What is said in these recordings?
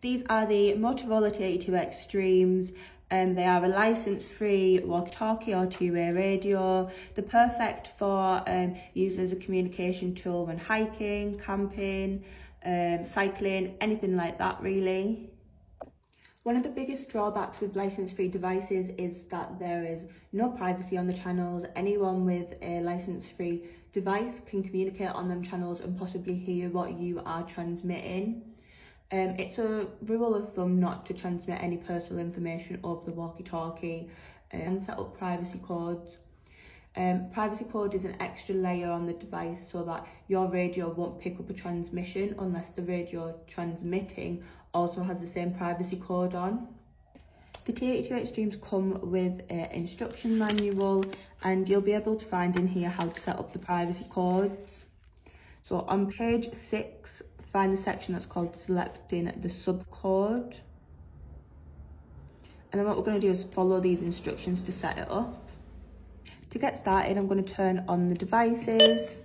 These are the Motorola T82 Extremes. They are a license-free walkie-talkie or two-way radio. They're perfect for using as a communication tool when hiking, camping, cycling, anything like that really. One of the biggest drawbacks with license-free devices is that there is no privacy on the channels. Anyone with a license-free device can communicate on them channels and possibly hear what you are transmitting. It's a rule of thumb not to transmit any personal information over the walkie-talkie and set up privacy codes. Privacy code is an extra layer on the device so that your radio won't pick up a transmission unless the radio transmitting also has the same privacy code on. The T82 Extremes come with an instruction manual, and you'll be able to find in here how to set up the privacy codes. So on page 6, find the section that's called selecting the subcode. And then what we're going to do is follow these instructions to set it up. To get started, I'm going to turn on the devices.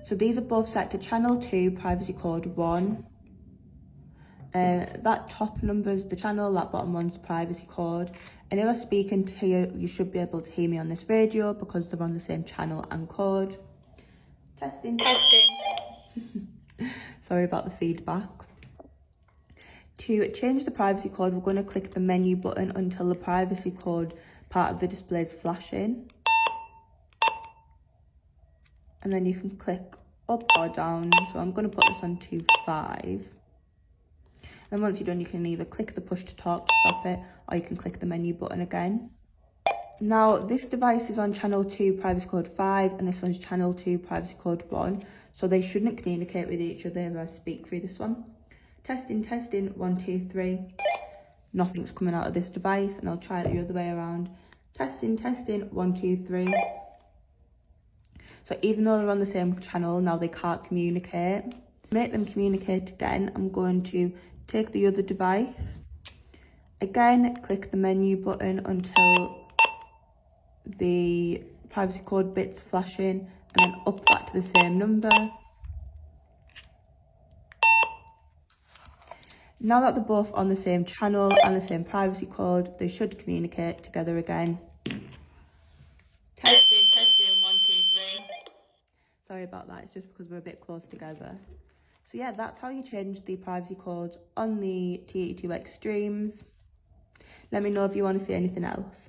So these are both set to channel 2, privacy code 1. That top number is the channel, that bottom one's the privacy code. And if I'm speaking to you, you should be able to hear me on this radio because they're on the same channel and code. Testing. Sorry about the feedback. To change the privacy code, we're going to click the menu button until the privacy code part of the display is flashing. And then you can click up or down. So I'm going to put this on to 5. And once you're done, you can either click the push to talk to stop it, or you can click the menu button again. Now, this device is on channel 2, privacy code 5, and this one's channel 2, privacy code 1. So they shouldn't communicate with each other if I speak through this one. Testing, 1, 2, 3. Nothing's coming out of this device, and I'll try it the other way around. Testing, 1, 2, 3. So even though they're on the same channel, now they can't communicate. To make them communicate again, I'm going to take the other device. Again, click the menu button until the privacy code bit's flashing, and then up that to the same number. Now that they're both on the same channel and the same privacy code, they should communicate together again. Testing, 1, 2, 3. Sorry about that, it's just because we're a bit close together. So yeah, that's how you change the privacy codes on the T82 Extremes. Let me know if you want to see anything else.